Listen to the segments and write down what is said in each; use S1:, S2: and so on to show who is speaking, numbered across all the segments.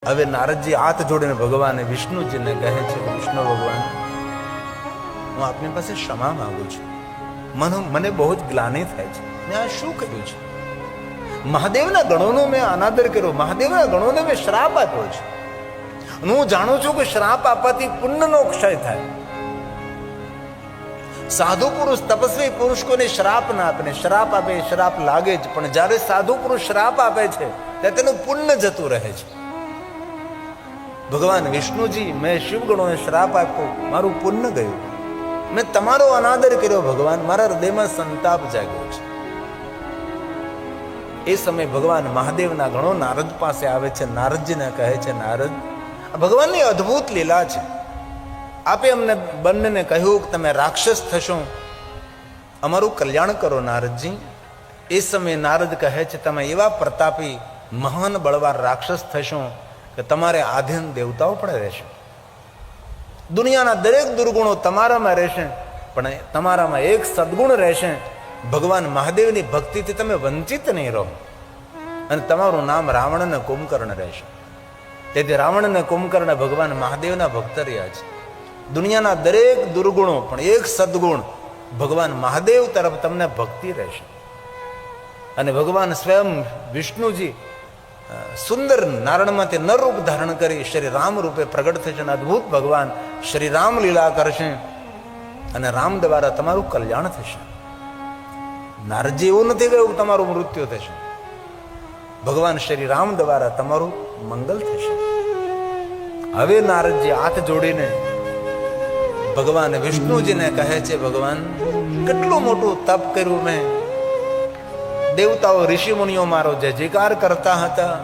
S1: હવે નારદજી હાથ જોડીને ભગવાન વિષ્ણુજીને કહે છે, વિષ્ણુ ભગવાન, હું આપની પાસે ક્ષમા માંગુ છું. મને બહુ જ ગ્લાનિ થાય છે. મેં આ શું કર્યું છે? મહાદેવના ગણોનો મેં અનાદર કર્યો, મહાદેવના ગણોને મેં શ્રાપ આપ્યો છે. હું જાણું છું કે શ્રાપ આપવાથી પુણ્યનો ક્ષય થાય. સાધુ પુરુષ, તપસ્વી પુરુષ કોને શ્રાપ ના આપે, શ્રાપ આપે શ્રાપ લાગે જ, પણ જ્યારે સાધુ પુરુષ શ્રાપ આપે છે ત્યારે તેનું પુણ્ય જતું રહે છે. ભગવાન વિષ્ણુજી, મેં શિવગણોને શ્રાપ આપ્યો, મારું પુણ્ય ગયું. મેં તમારો અનાદર કર્યો ભગવાન, મારા હૃદયમાં સંતાપ જાગ્યો છે. એ સમય ભગવાન મહાદેવના ગણો નારદ પાસે આવે છે. નારદજીને કહે છે, નારદ, ભગવાનની અદ્ભુત લીલા છે. આપે અમને બંનેને કહ્યું કે તમે રાક્ષસ થશો, અમારું કલ્યાણ કરો નારદજી. એ સમયે નારદ કહે છે, તમે એવા પ્રતાપી મહાન બળવાન રાક્ષસ થશો કે તમારે આધીન દેવતાઓ પણ રહેશે. દુનિયાના દરેક દુર્ગુણો તમારામાં રહેશે, પણ તમારામાં એક સદગુણ રહેશે. ભગવાન મહાદેવની ભક્તિથી તમે વંચિત નહીં રહો. અને તમારું નામ રાવણ અને કુંભકર્ણ રહેશે. તેથી રાવણ અને કુંભકર્ણ ભગવાન મહાદેવના ભક્ત રહ્યા છે. દુનિયાના દરેક દુર્ગુણો, પણ એક સદગુણ ભગવાન મહાદેવ તરફ તમને ભક્તિ રહેશે. અને ભગવાન સ્વયં વિષ્ણુજી સુંદર નારણમાંથી નર રૂપ ધારણ કરી શ્રી રામ રૂપે પ્રગટ થશે. અદભુત ભગવાન શ્રી રામ લીલા કરશે અને રામ દ્વારા તમારું કલ્યાણ થશે. નારદજી એવું નથી કહ્યું કે તમારું મૃત્યુ થશે. ભગવાન શ્રી રામ દ્વારા તમારું મંગલ થશે. હવે નારદજી હાથ જોડીને ભગવાન વિષ્ણુજીને કહે છે, ભગવાન, કેટલું મોટું તપ કર્યું મેં. દેવતાઓ ઋષિ મુનિઓ મારો જય જયકાર કરતા હતા,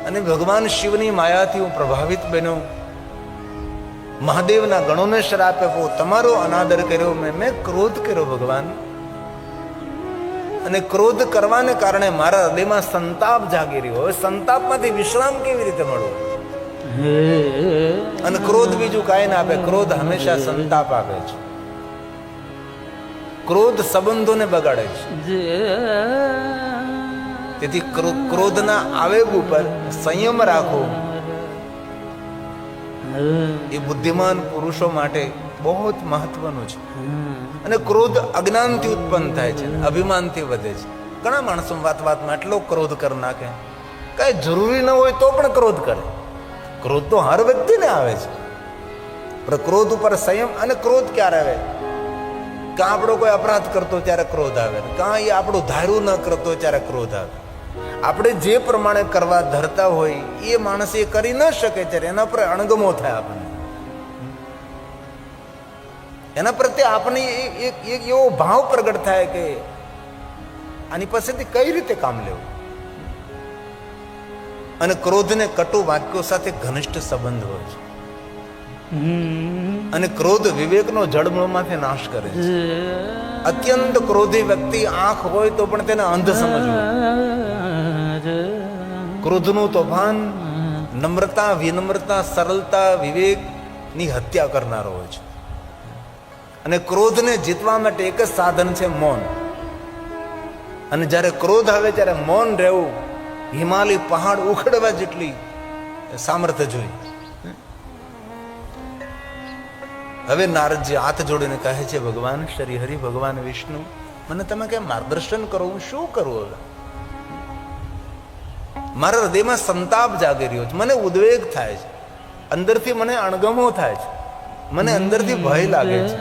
S1: અને ભગવાન શિવની માયાથી હું પ્રભાવિત બન્યો. મહાદેવના ગણોને શ્રાપ આપ્યો, તમારો અનાદર કર્યો મેં ક્રોધ કર્યો ભગવાન. અને ક્રોધ કરવાને કારણે મારા હૃદયમાં સંતાપ જાગી રહ્યો. હવે સંતાપમાંથી વિશ્રામ કેવી રીતે મળવો? અને ક્રોધ બીજું કાંઈ ના આપે, ક્રોધ હંમેશા સંતાપ આપે છે. ક્રોધ સંબંધોને બગાડે છે. તેથી ક્રોધના આવેગ ઉપર સંયમ રાખવો એ બુદ્ધિમાન પુરુષો માટે બહુ જ મહત્વનું છે. અને ક્રોધ અજ્ઞાનથી ઉત્પન્ન થાય છે, અભિમાનથી વધે છે. ઘણા માણસો વાતમાં એટલો ક્રોધ કરી નાખે, કઈ જરૂરી ન હોય તો પણ ક્રોધ કરે. ક્રોધ તો હર વ્યક્તિને આવે છે, પણ ક્રોધ ઉપર સંયમ. અને ક્રોધ ક્યારે આવે? કાં આપણો કોઈ અપરાધ કરતો ત્યારે ક્રોધ આવે, કાં એ આપણું ધાર્યું ન કરતો ત્યારે ક્રોધ આવે. આપણે જે પ્રમાણે કરવા ધરતા હોય એ માણસ એ કરી ન શકે ત્યારે એના પર અણગમો થાય. આપણને એના પ્રત્યે આપણે એક એવો ભાવ પ્રગટ થાય કે આની પાસેથી કઈ રીતે કામ લેવું. અને ક્રોધને કટુ વાક્યો સાથે ઘનિષ્ઠ સંબંધ હોય છે. અને ક્રોધ વિવેકનો જળમૂળમાંથી નાશ કરે છે. અત્યંત ક્રોધી વ્યક્તિ આંખ હોય તો પણ તેને અંધ સમજવું. ક્રોધનું તોફાન નમ્રતા, વિનમ્રતા, સરળતા, વિવેકની હત્યા કરનારો હોય છે. અને ક્રોધને જીતવા માટે એક જ સાધન છે, મૌન. અને જ્યારે ક્રોધ આવે ત્યારે મૌન રહેવું હિમાલય પહાડ ઉખડવા જેટલી સામર્થ્ય જોઈ. હવે નારદજી હાથ જોડીને કહે છે, ભગવાન શ્રી હરિ, ભગવાન વિષ્ણુ, મને તમે કેમ માર્ગદર્શન કરો, હું શું કરું? હવે મારા હૃદયમાં સંતાપ જાગી રહ્યો છે, મને ઉદ્વેગ થાય છે, અંદરથી મને અણગમો થાય છે, મને અંદરથી ભય લાગે છે.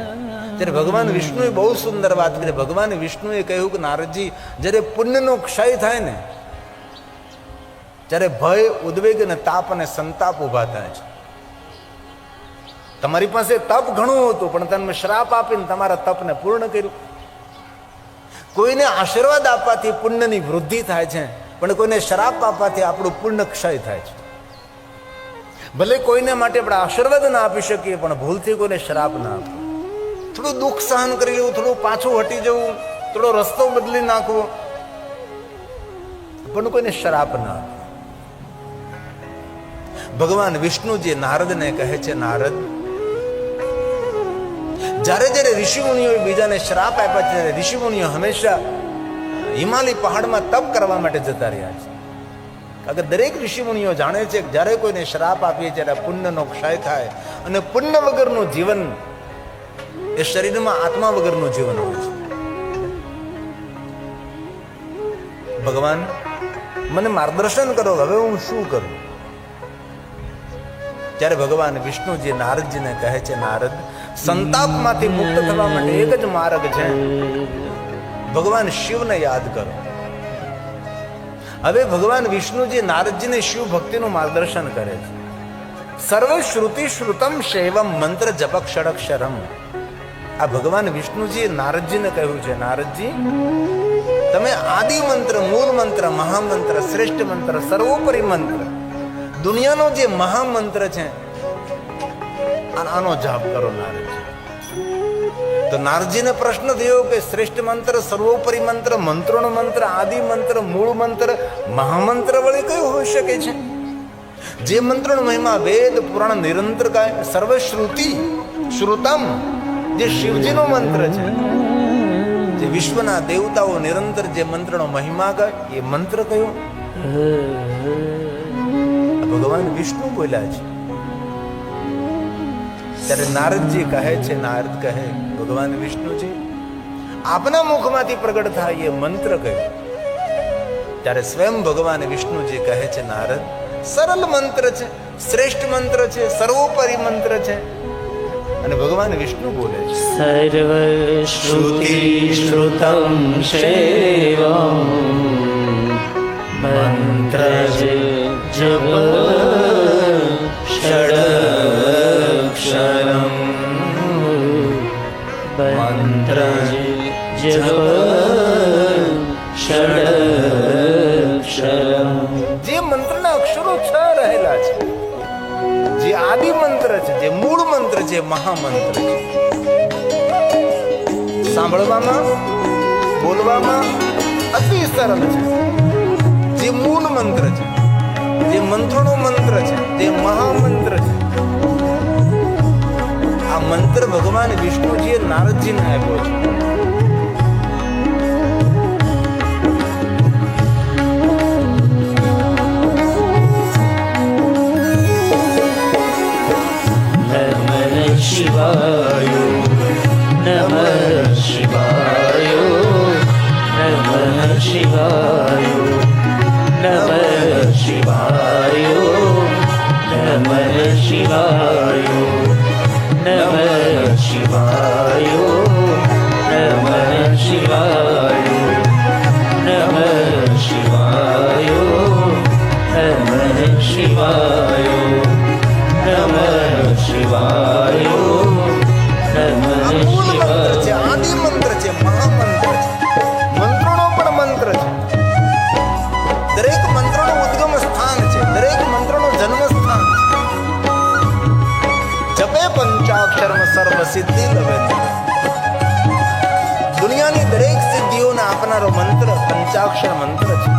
S1: ત્યારે ભગવાન વિષ્ણુએ બહુ સુંદર વાત કરી. ભગવાન વિષ્ણુએ કહ્યું કે નારદજી, જ્યારે પુણ્યનો ક્ષય થાય ને, ત્યારે ભય, ઉદ્વેગ અને તાપ અને સંતાપ ઉભા થાય છે. તમારી પાસે તપ ઘણું હતું, પણ તમે શ્રાપ આપીને તમારા તપને પૂર્ણ કર્યું. કોઈને આશીર્વાદ આપવાથી પુણ્યની વૃદ્ધિ થાય છે, પણ કોઈને શ્રાપ આપવાથી આપણું પુણ્ય ક્ષય થાય છે. ભલે કોઈને માટે આપણે આશીર્વાદ ના આપી શકીએ, પણ ભૂલથી કોઈને શ્રાપ ના આપવો. થોડું દુઃખ સહન કરી લેવું, થોડું પાછું હટી જવું, થોડો રસ્તો બદલી નાખવો, પણ કોઈને શ્રાપ ના આપવો. ભગવાન વિષ્ણુજી નારદને કહે છે, નારદ, જ્યારે જ્યારે ઋષિમુનિઓ બીજાને શ્રાપ આપ્યા છે, ઋષિમુનિઓ હંમેશા હિમાલય પહાડમાં તપ કરવા માટે જતા રહ્યા છે. અગર દરેક ઋષિમુનિઓ જાણે છે કે જ્યારે કોઈને શ્રાપ આપીએ ત્યારે પુણ્યનો ક્ષય થાય અને પુણ્ય વગરનું જીવન એ શરીરમાં આત્મા વગરનું જીવન હોય છે. ભગવાન મને માર્ગદર્શન કરો, હવે હું શું કરું? ત્યારે ભગવાન વિષ્ણુજી નારદજીને કહે છે, નારદ, સંતાપમાંથી મુક્ત થવા માટે એક જ માર્ગ છે, ભગવાન શિવને યાદ કરો. હવે ભગવાન વિષ્ણુજી નારદજીને શિવ ભક્તિનું માર્ગદર્શન કરે છે. સર્વ શ્રુતિ શ્રુતમ શૈવમ મંત્ર જપક ષડક્ષરમ. આ ભગવાન વિષ્ણુજી નારદજીને કહ્યું છે, નારદજી તમે આદિ મંત્ર, મૂળ મંત્ર, મહામંત્ર, શ્રેષ્ઠ મંત્ર, સર્વોપરી મંત્ર, દુનિયાનો જે મહામંત્ર છે આનો જાપ કરો નારદજી. તો નારદજીને પ્રશ્ન થયો કે શ્રેષ્ઠ મંત્ર, સર્વોપરી મંત્ર, મંત્રોનો મંત્ર, આદિ મંત્ર, મૂળ મંત્ર, મહામંત્ર વળી કયો હોઈ શકે છે? જે મંત્રનો મહિમા વેદ પુરાણ નિરંતર ગાય, સર્વશ્રુતિ શ્રુતમ, જે શિવજીનો મંત્ર છે, જે વિશ્વના દેવતાઓ નિરંતર જે મંત્રનો મહિમા ગાય, એ મંત્ર કયો? ભગવાન વિષ્ણુ બોલ્યા છે. ત્યારે નારદજી કહે છે, નારદ કહે, ભગવાન વિષ્ણુજી આપના મુખમાંથી પ્રગટ થાય એ મંત્ર કયો? ત્યારે સ્વયં ભગવાન વિષ્ણુજી કહે છે, નારદ સરળ મંત્ર છે, શ્રેષ્ઠ મંત્ર છે, સર્વોપરી મંત્ર છે. અને ભગવાન વિષ્ણુ બોલે છે,
S2: સર્વ શ્રુતિ શ્રુતમ શૈવમ મંત્ર જપ ષડક્ષરમ મંત્ર જપ ષડક્ષરમ.
S1: જે મંત્રના અક્ષરો 6 રહેલા છે, જે આદિ મંત્ર છે, જે મૂળ મંત્ર છે, મહામંત્ર છે, સાંભળવામાં બોલવામાં અતિ સરળ છે. જે મૂળ મંત્ર છે, જે મંત્રનો મંત્ર છે, જે મહામંત્ર છે, આ મંત્ર ભગવાન વિષ્ણુજીએ નારદજીને આપ્યો છે.
S2: શિવાય નમઃ શિવાય નમઃ શિવાય નમઃ શિવાય નમઃ શિવાય નમઃ શિવાય નમઃ શિવાય નમઃ શિવાય નમઃ શિવાય નમઃ શિવાય નમઃ શિવાય.
S1: આદિ મંત્ર છે, મહામંત્ર છે, મંત્રોનો પણ મંત્ર છે. દરેક મંત્રનું ઉદ્ગમ સ્થાન છે, દરેક મંત્રનું જન્મ સ્થાન છે. જપે પંચાક્ષરમ સર્વ સિદ્ધિ લવે. દુનિયાની દરેક સિદ્ધિઓને આપનારો મંત્ર પંચાક્ષર મંત્ર છે.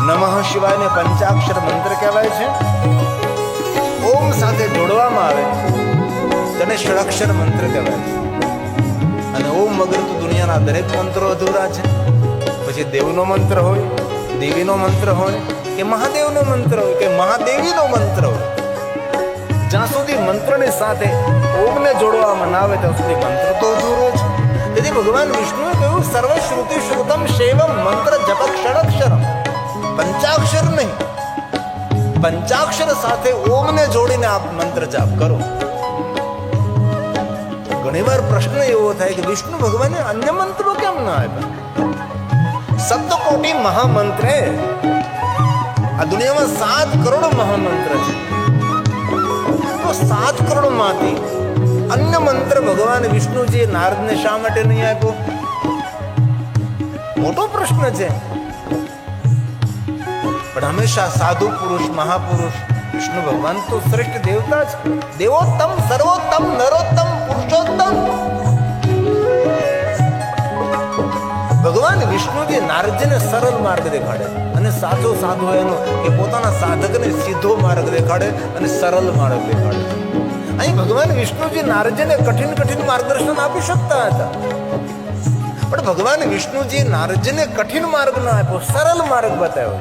S1: નમઃ શિવાય ને પંચાક્ષર મંત્ર કહેવાય છે. ઓમ સાથે જોડવામાં આવે તેને ષડક્ષર મંત્ર કહેવાય છે. અને ઓમ વગર તો દુનિયાના દરેક મંત્રો અધૂરા છે. પછી દેવનો મંત્ર હોય, દેવીનો મંત્ર હોય, કે મહાદેવનો મંત્ર હોય, કે મહાદેવીનો મંત્ર હોય, જ્યાં સુધી મંત્રની સાથે ઓમને જોડવામાં ના આવે ત્યાં સુધી મંત્ર તો અધૂરો છે. તેથી ભગવાન વિષ્ણુએ કહ્યું સર્વ શ્રુતિ શ્રુતમ શૈવમ મંત્ર જપક ષડક્ષરમ. પંચાક્ષર નહીં, પંચાક્ષર સાથે ઓમને જોડીને આપ મંત્ર જાપ કરો. ઘણીવાર પ્રશ્ન એવો થાય કે વિષ્ણુ ભગવાને અન્ય મંત્રો કેમ ના આપ્યા? સપ્તકોટી મહામંત્રે આ દુનિયામાં 7 કરોડ મહામંત્ર છે. તો 7 કરોડ માંથી અન્ય મંત્ર ભગવાન વિષ્ણુજીએ નારદને શા માટે નહીં આપ્યો? મોટો પ્રશ્ન છે. પણ હંમેશા સાધુ પુરુષ, મહાપુરુષ, વિષ્ણુ ભગવાન તો શ્રેષ્ઠ દેવતા છે, દેવોત્તમ, સર્વોત્તમ, નરોત્તમ, પુરુષોત્તમ. ભગવાન વિષ્ણુજી નારદજીને સરળ માર્ગ દેખાડે અને સાચો સાધુ એનો કે પોતાના સાધકને સીધો માર્ગ દેખાડે અને સરળ માર્ગ દેખાડે. અહીં ભગવાન વિષ્ણુજી નારદજીને કઠિન માર્ગદર્શન આપી શકતા હતા, પણ ભગવાન વિષ્ણુજી નારદજીને કઠિન માર્ગ ન આપ્યો, સરળ માર્ગ બતાવ્યો.